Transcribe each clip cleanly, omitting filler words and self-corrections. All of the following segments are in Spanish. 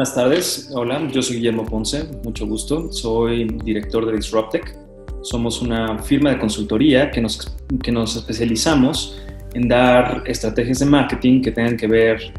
Buenas tardes, hola, yo soy Guillermo Ponce, mucho gusto, soy director de Disruptech. Somos una firma de consultoría que nos especializamos en dar estrategias de marketing que tengan que ver,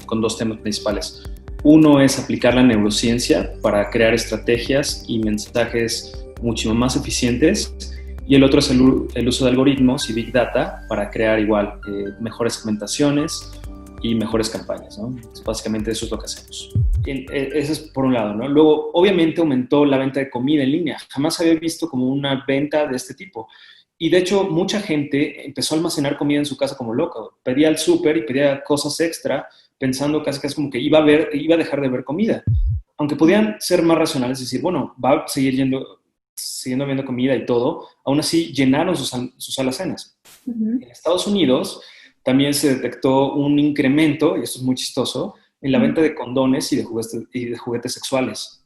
con dos temas principales. Uno es aplicar la neurociencia para crear estrategias y mensajes mucho más eficientes, y el otro es el uso de algoritmos y Big Data para crear igual mejores segmentaciones y mejores campañas, ¿no? Entonces, básicamente eso es lo que hacemos. Eso es por un lado, ¿no? Luego, obviamente aumentó la venta de comida en línea. Jamás había visto como una venta de este tipo. Y de hecho, mucha gente empezó a almacenar comida en su casa como loco. Pedía al súper y pedía cosas extra, pensando casi como que iba a dejar de ver comida. Aunque podían ser más racionales y decir, bueno, va a seguir siguiendo viendo comida y todo, aún así llenaron sus alacenas. Ujú. En Estados Unidos también se detectó un incremento, y esto es muy chistoso, en la venta de condones y de juguetes sexuales.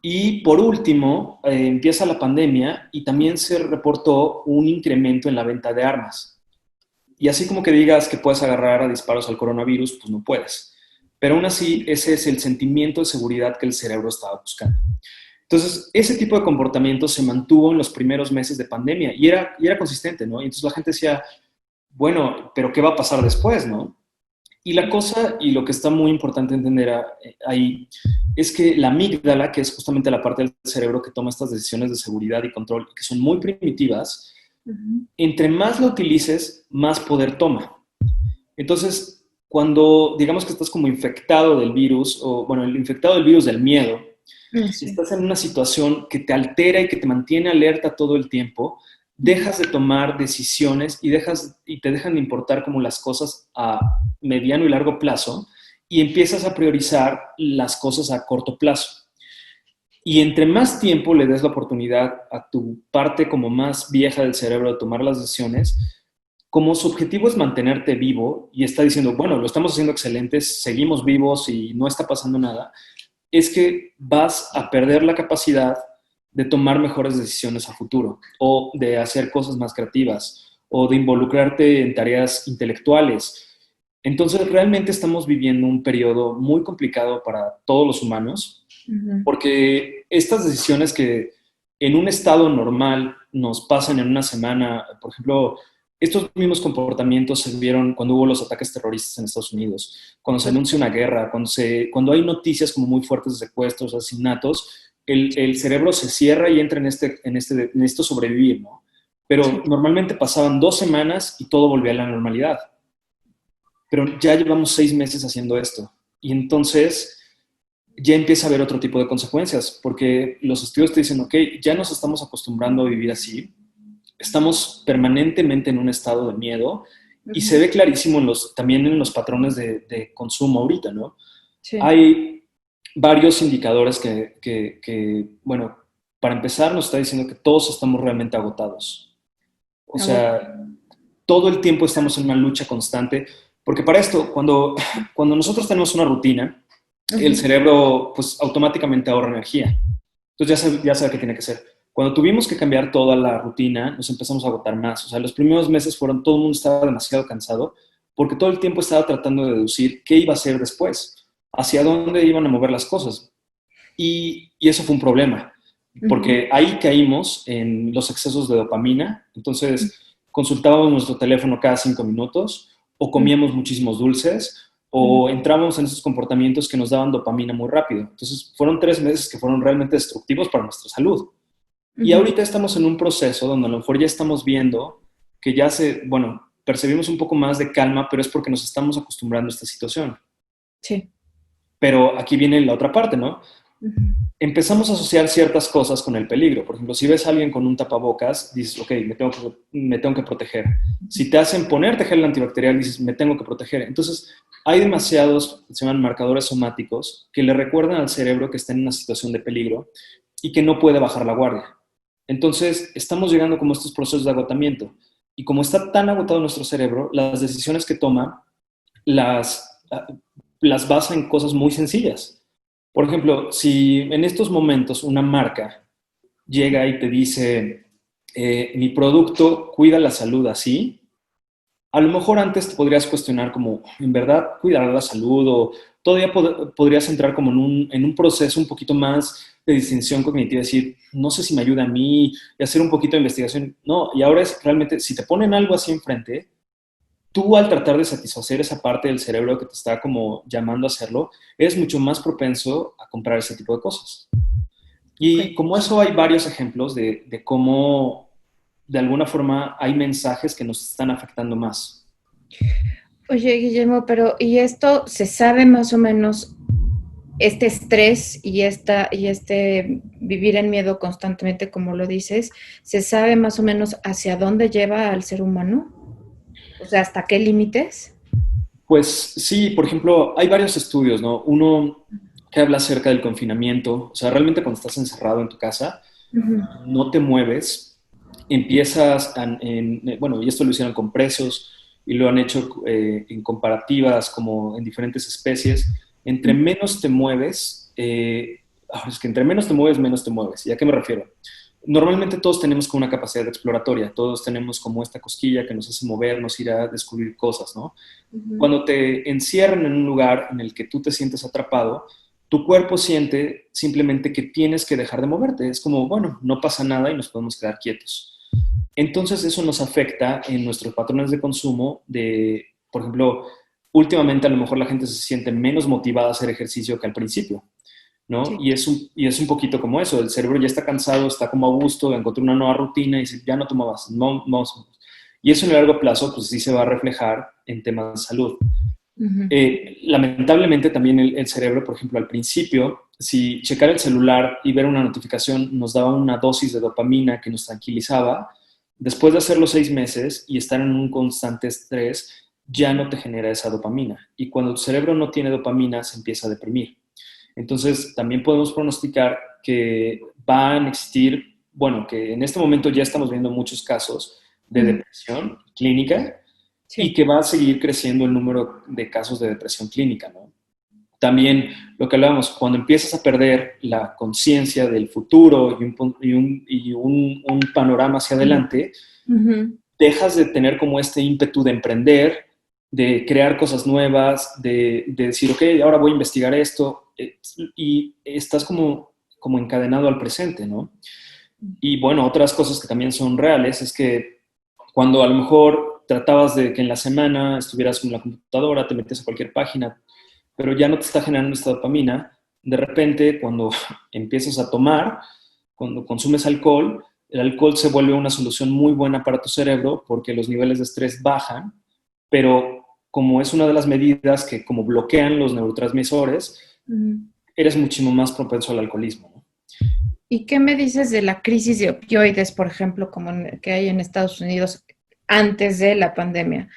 Y por último, empieza la pandemia y también se reportó un incremento en la venta de armas. Y así como que digas que puedes agarrar a disparos al coronavirus, pues no puedes. Pero aún así, ese es el sentimiento de seguridad que el cerebro estaba buscando. Entonces, ese tipo de comportamiento se mantuvo en los primeros meses de pandemia y era consistente, ¿no? Y entonces la gente decía, bueno, pero ¿qué va a pasar después, no? Y la cosa, y lo que está muy importante entender ahí, es que la amígdala, que es justamente la parte del cerebro que toma estas decisiones de seguridad y control, que son muy primitivas, Ujú. entre más lo utilices, más poder toma. Entonces, cuando digamos que estás como infectado del virus, o bueno, el infectado del virus del miedo, y Sí. estás en una situación que te altera y que te mantiene alerta todo el tiempo, dejas de tomar decisiones y te dejan de importar como las cosas a mediano y largo plazo, y empiezas a priorizar las cosas a corto plazo. Y entre más tiempo le des la oportunidad a tu parte como más vieja del cerebro de tomar las decisiones, como su objetivo es mantenerte vivo y está diciendo, bueno, lo estamos haciendo excelente, seguimos vivos y no está pasando nada, es que vas a perder la capacidad de tomar mejores decisiones a futuro, o de hacer cosas más creativas, o de involucrarte en tareas intelectuales. Entonces, realmente estamos viviendo un periodo muy complicado para todos los humanos, Ujú. porque estas decisiones que en un estado normal nos pasan en una semana, por ejemplo, estos mismos comportamientos se vieron cuando hubo los ataques terroristas en Estados Unidos, cuando se anuncia una guerra, cuando hay noticias como muy fuertes de secuestros, asesinatos, el cerebro se cierra y entra en esto sobrevivir, ¿no? Pero Sí. normalmente pasaban 2 semanas y todo volvía a la normalidad. Pero ya llevamos 6 meses haciendo esto. Y entonces ya empieza a haber otro tipo de consecuencias, porque los estudios te dicen, ok, ya nos estamos acostumbrando a vivir así, estamos permanentemente en un estado de miedo, y se Ujú. ve clarísimo también en los patrones de consumo ahorita, ¿no? Sí. Hay varios indicadores bueno, para empezar nos está diciendo que todos estamos realmente agotados. O Agua. sea, todo el tiempo estamos en una lucha constante, porque para esto, cuando nosotros tenemos una rutina, el Ujú. cerebro pues automáticamente ahorra energía. Entonces ya sabe qué tiene que hacer. Cuando tuvimos que cambiar toda la rutina, nos empezamos a agotar más. O sea, los primeros meses todo el mundo estaba demasiado cansado, porque todo el tiempo estaba tratando de deducir qué iba a hacer después, hacia dónde iban a mover las cosas. Y eso fue un problema, Ujú. porque ahí caímos en los excesos de dopamina. Entonces consultábamos nuestro teléfono cada 5 minutos, o Ujú. comíamos muchísimos dulces, Ujú. o entrábamos en esos comportamientos que nos daban dopamina muy rápido. Entonces fueron 3 meses que fueron realmente destructivos para nuestra salud. Y Ujú. ahorita estamos en un proceso donde a lo mejor ya estamos viendo que bueno, percibimos un poco más de calma, pero es porque nos estamos acostumbrando a esta situación. Sí. Pero aquí viene la otra parte, ¿no? Ujú. Empezamos a asociar ciertas cosas con el peligro. Por ejemplo, si ves a alguien con un tapabocas, dices, ok, me tengo que proteger. Si te hacen ponerte gel antibacterial, dices, me tengo que proteger. Entonces, hay demasiados, se llaman marcadores somáticos, que le recuerdan al cerebro que está en una situación de peligro y que no puede bajar la guardia. Entonces, estamos llegando como a estos procesos de agotamiento. Y como está tan agotado nuestro cerebro, las decisiones que toma las, las basa en cosas muy sencillas. Por ejemplo, si en estos momentos una marca llega y te dice, mi producto cuida la salud así, a lo mejor antes te podrías cuestionar como, ¿en verdad cuidará la salud? todavía podrías entrar como en un proceso un poquito más de distinción cognitiva, decir, no sé si me ayuda a mí, y hacer un poquito de investigación. No, y ahora es realmente, si te ponen algo así enfrente, tú al tratar de satisfacer esa parte del cerebro que te está como llamando a hacerlo, eres mucho más propenso a comprar ese tipo de cosas. Y Ok. como eso hay varios ejemplos de cómo de alguna forma hay mensajes que nos están afectando más. Oye, Guillermo, pero ¿y esto se sabe más o menos este estrés y este vivir en miedo constantemente, como lo dices, se sabe más o menos hacia dónde lleva al ser humano? O sea, ¿hasta qué límites? Pues sí, por ejemplo, hay varios estudios, ¿no? Uno que habla acerca del confinamiento, o sea, realmente cuando estás encerrado en tu casa, Ujú. no te mueves, empiezas, bueno, y esto lo hicieron con presos y lo han hecho en comparativas como en diferentes especies, entre menos te mueves, es que entre menos te mueves, menos te mueves. ¿Y a qué me refiero? Normalmente todos tenemos como una capacidad exploratoria, todos tenemos como esta cosquilla que nos hace movernos, ir a descubrir cosas, ¿no? Ujú. Cuando te encierran en un lugar en el que tú te sientes atrapado, tu cuerpo siente simplemente que tienes que dejar de moverte. Es como, bueno, no pasa nada y nos podemos quedar quietos. Entonces eso nos afecta en nuestros patrones de consumo de, por ejemplo, últimamente a lo mejor la gente se siente menos motivada a hacer ejercicio que al principio, ¿no? Sí. Y es un poquito como eso, el cerebro ya está cansado, está como a gusto, encontró una nueva rutina y dice, ya no tomo más, no, no. Y eso en el largo plazo, pues sí se va a reflejar en temas de salud. Ujú. Lamentablemente también el cerebro, por ejemplo, al principio, si checar el celular y ver una notificación nos daba una dosis de dopamina que nos tranquilizaba, después de hacerlo 6 meses y estar en un constante estrés, ya no te genera esa dopamina. Y cuando tu cerebro no tiene dopamina, se empieza a deprimir. Entonces, también podemos pronosticar que van a existir, bueno, que en este momento ya estamos viendo muchos casos de Ujú. depresión clínica y Sí. que va a seguir creciendo el número de casos de depresión clínica, ¿no? También lo que hablábamos, cuando empiezas a perder la conciencia del futuro un panorama hacia adelante, Ujú. dejas de tener como este ímpetu de emprender, de crear cosas nuevas, de decir, ok, ahora voy a investigar esto, y estás como encadenado al presente, ¿no? Y bueno, otras cosas que también son reales es que cuando a lo mejor tratabas de que en la semana estuvieras con la computadora, te metes a cualquier página, pero ya no te está generando esta dopamina, de repente cuando empiezas a tomar, cuando consumes alcohol, el alcohol se vuelve una solución muy buena para tu cerebro porque los niveles de estrés bajan, pero como es una de las medidas que como bloquean los neurotransmisores, Ujú. eres muchísimo más propenso al alcoholismo, ¿no? ¿Y qué me dices de la crisis de opioides, por ejemplo, que hay en Estados Unidos antes de la pandemia?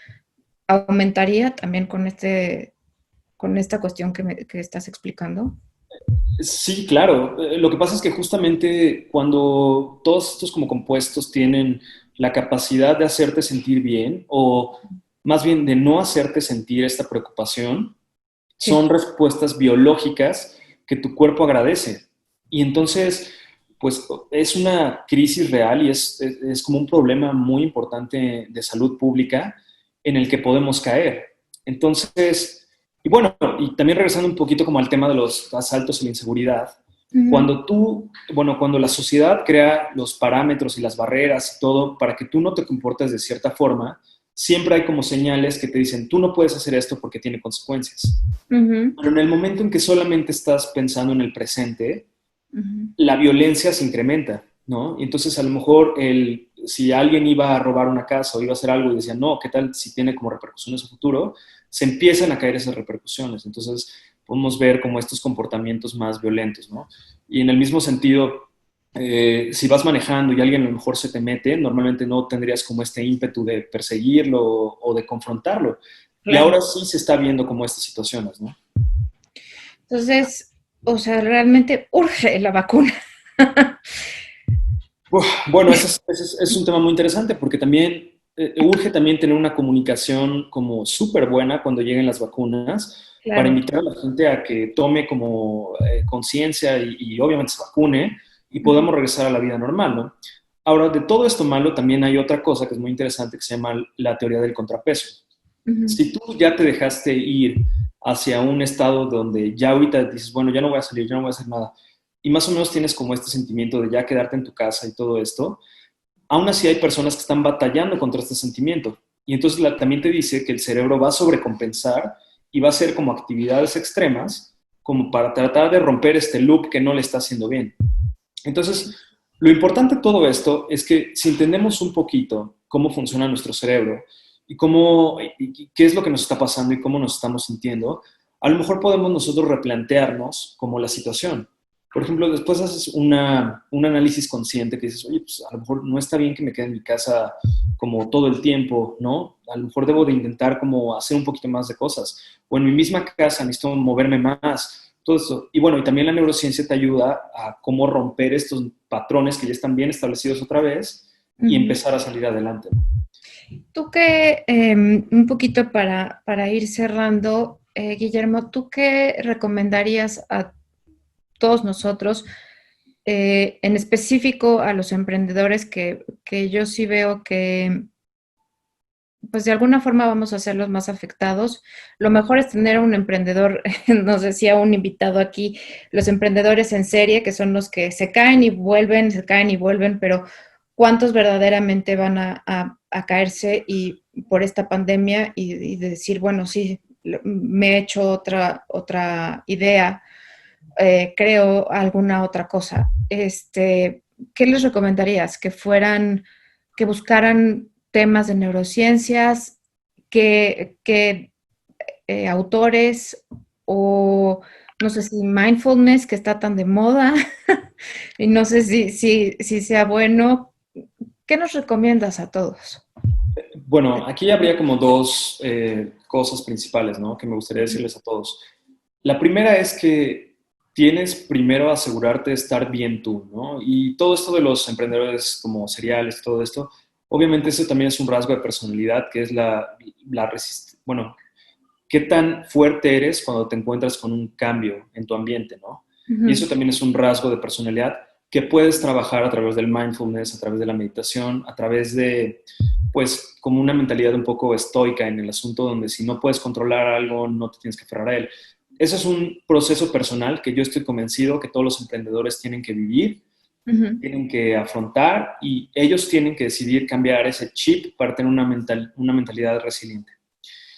¿Aumentaría también con esta cuestión que estás explicando? Sí, claro. Lo que pasa es que justamente cuando todos estos como compuestos tienen la capacidad de hacerte sentir bien o más bien de no hacerte sentir esta preocupación, son Sí. respuestas biológicas que tu cuerpo agradece. Y entonces, pues es una crisis real y es como un problema muy importante de salud pública en el que podemos caer. Entonces, y bueno, y también regresando un poquito como al tema de los asaltos y la inseguridad, Ujú. cuando la sociedad crea los parámetros y las barreras y todo para que tú no te comportes de cierta forma, siempre hay como señales que te dicen, tú no puedes hacer esto porque tiene consecuencias. Ujú. Pero en el momento en que solamente estás pensando en el presente, Ujú. la violencia se incrementa, ¿no? Y entonces a lo mejor si alguien iba a robar una casa o iba a hacer algo y decía, no, ¿qué tal si tiene como repercusiones a futuro? Se empiezan a caer esas repercusiones. Entonces podemos ver como estos comportamientos más violentos, ¿no? Y en el mismo sentido, si vas manejando y alguien a lo mejor se te mete, normalmente no tendrías como este ímpetu de perseguirlo o de confrontarlo. Y Claro. ahora sí se está viendo como estas situaciones, ¿no? Entonces, o sea, realmente urge la vacuna. Uf, bueno, ese es un tema muy interesante porque también urge también tener una comunicación como súper buena cuando lleguen las vacunas para Claro. invitar a la gente a que tome como conciencia y obviamente se vacune y Ujú. podamos regresar a la vida normal, ¿no? Ahora, de todo esto malo también hay otra cosa que es muy interesante que se llama la teoría del contrapeso. Ujú. Si tú ya te dejaste ir hacia un estado donde ya ahorita dices, bueno, ya no voy a salir, ya no voy a hacer nada, y más o menos tienes como este sentimiento de ya quedarte en tu casa y todo esto, aún así hay personas que están batallando contra este sentimiento. Y entonces también te dice que el cerebro va a sobrecompensar y va a hacer como actividades extremas como para tratar de romper este loop que no le está haciendo bien. Entonces, lo importante de todo esto es que si entendemos un poquito cómo funciona nuestro cerebro y y qué es lo que nos está pasando y cómo nos estamos sintiendo, a lo mejor podemos nosotros replantearnos como la situación. Por ejemplo, después haces un análisis consciente que dices, oye, pues a lo mejor no está bien que me quede en mi casa como todo el tiempo, ¿no? A lo mejor debo de intentar como hacer un poquito más de cosas. O en mi misma casa necesito moverme más, todo eso. Y bueno, y también la neurociencia te ayuda a cómo romper estos patrones que ya están bien establecidos otra vez y Ujú. empezar a salir adelante. Tú que, un poquito para ir cerrando, Guillermo, ¿tú qué recomendarías a todos nosotros, en específico a los emprendedores que yo sí veo que, pues de alguna forma vamos a ser los más afectados? Lo mejor es tener a un emprendedor, nos decía un invitado aquí, los emprendedores en serie, que son los que se caen y vuelven, se caen y vuelven, pero ¿cuántos verdaderamente van a caerse y por esta pandemia y decir, bueno, sí, me he hecho otra idea, creo alguna otra cosa? ¿Qué les recomendarías? Que fueran, que buscaran temas de neurociencias, que autores o no sé si mindfulness, que está tan de moda, y no sé si sea bueno. ¿Qué nos recomiendas a todos? Bueno, aquí habría como dos cosas principales, ¿no? Que me gustaría decirles a todos. La primera es que tienes primero asegurarte de estar bien tú, ¿no? Y todo esto de los emprendedores como seriales, todo esto, obviamente eso también es un rasgo de personalidad, que es la resistencia, bueno, qué tan fuerte eres cuando te encuentras con un cambio en tu ambiente, ¿no? Y eso Ujú, también es un rasgo de personalidad que puedes trabajar a través del mindfulness, a través de la meditación, a través de, pues, como una mentalidad un poco estoica en el asunto donde si no puedes controlar algo, no te tienes que aferrar a él. Ese es un proceso personal que yo estoy convencido que todos los emprendedores tienen que vivir, ujú. tienen que afrontar y ellos tienen que decidir cambiar ese chip para tener una mentalidad resiliente.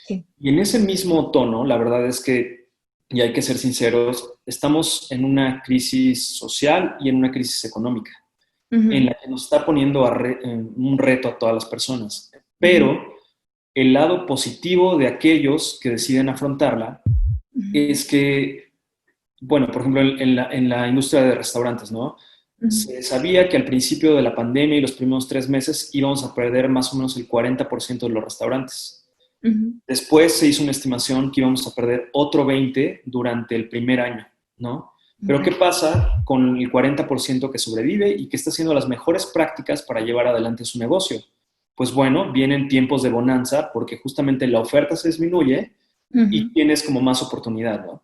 Sí. Y en ese mismo tono, la verdad es que, y hay que ser sinceros, estamos en una crisis social y en una crisis económica, en Ujú, la que nos está poniendo en un reto a todas las personas. ujú, Pero el lado positivo de aquellos que deciden afrontarla ujú, es que, bueno, por ejemplo, en la industria de restaurantes, ¿no? ujú, Se sabía que al principio de la pandemia y los primeros 3 meses íbamos a perder más o menos el 40% de los restaurantes. ujú. Después se hizo una estimación que íbamos a perder otro 20 durante el primer año, ¿no? Pero ¿qué Ok. pasa con el 40% que sobrevive y que está haciendo las mejores prácticas para llevar adelante su negocio? Pues bueno, vienen tiempos de bonanza porque justamente la oferta se disminuye y Ujú, tienes como más oportunidad, ¿no?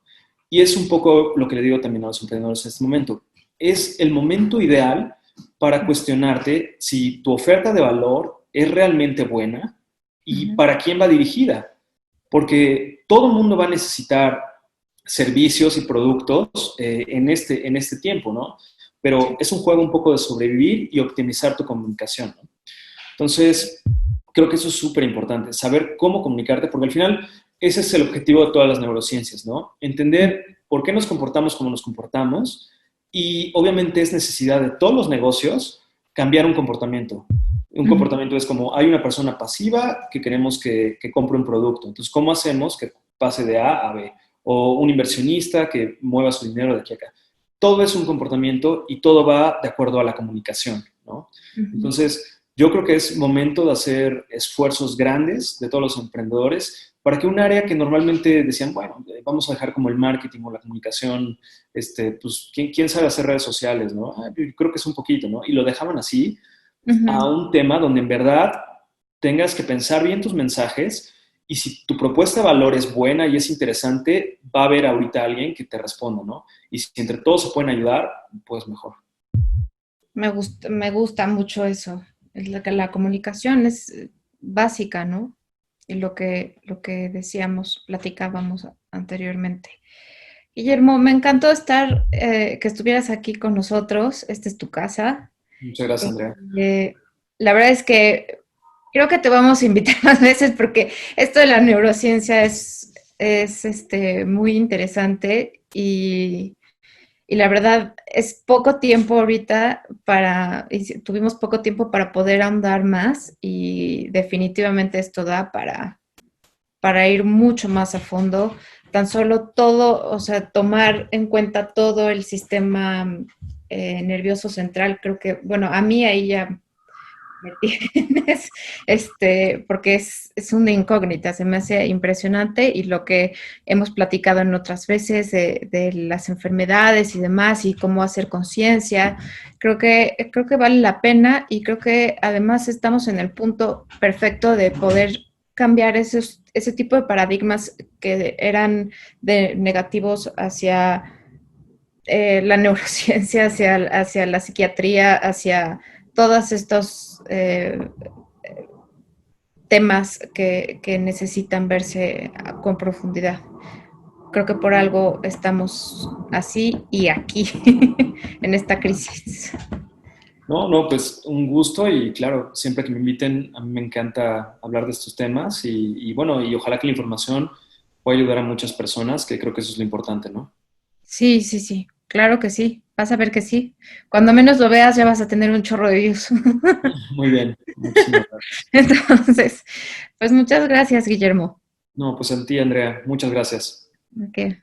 Y es un poco lo que le digo también a los emprendedores en este momento. Es el momento ideal para cuestionarte si tu oferta de valor es realmente buena y ujú. para quién va dirigida, porque todo el mundo va a necesitar servicios y productos en este tiempo, ¿no? Pero Sí. es un juego un poco de sobrevivir y optimizar tu comunicación, ¿no? Entonces, creo que eso es súper importante, saber cómo comunicarte, porque al final ese es el objetivo de todas las neurociencias, ¿no? Entender por qué nos comportamos como nos comportamos y obviamente es necesidad de todos los negocios cambiar un comportamiento. Un Ujú, comportamiento es como hay una persona pasiva que queremos que compre un producto. Entonces, ¿cómo hacemos que pase de A a B? O un inversionista que mueva su dinero de aquí a acá. Todo es un comportamiento y todo va de acuerdo a la comunicación, ¿no? ujú. Entonces, yo creo que es momento de hacer esfuerzos grandes de todos los emprendedores para que un área que normalmente decían, bueno, vamos a dejar como el marketing o la comunicación, pues, ¿quién sabe hacer redes sociales, no? Ah, yo creo que es un poquito, ¿no? Y lo dejaban así a Ujú. un tema donde en verdad tengas que pensar bien tus mensajes y si tu propuesta de valor es buena y es interesante, va a haber ahorita alguien que te responda, ¿no? Y si entre todos se pueden ayudar, pues mejor. Me gusta mucho eso. Es que la comunicación es básica, ¿no? y lo que decíamos, platicábamos anteriormente. Guillermo, me encantó que estuvieras aquí con nosotros. Esta es tu casa. Muchas gracias, Andrea. Eh, la verdad es que creo que te vamos a invitar más veces porque esto de la neurociencia es muy interesante y la verdad es poco tiempo ahorita tuvimos poco tiempo para poder ahondar más y definitivamente esto da para ir mucho más a fondo. Tan solo todo, o sea, tomar en cuenta todo el sistema nervioso central, creo que, bueno, a mí ahí ya me tienes, porque es una incógnita, se me hace impresionante y lo que hemos platicado en otras veces de las enfermedades y demás y cómo hacer conciencia, creo que vale la pena y creo que además estamos en el punto perfecto de poder cambiar ese tipo de paradigmas que eran negativos hacia la neurociencia, hacia la psiquiatría, hacia todos estos temas que necesitan verse con profundidad. Creo que por algo estamos así y aquí, en esta crisis. No, no, pues un gusto y claro, siempre que me inviten, a mí me encanta hablar de estos temas y bueno, y ojalá que la información pueda ayudar a muchas personas, que creo que eso es lo importante, ¿no? Sí, sí, sí, claro que sí. Vas a ver que sí. Cuando menos lo veas ya vas a tener un chorro de views. Muy bien, muchísimas gracias. Entonces, pues muchas gracias, Guillermo. No, pues a ti, Andrea, muchas gracias. Okay.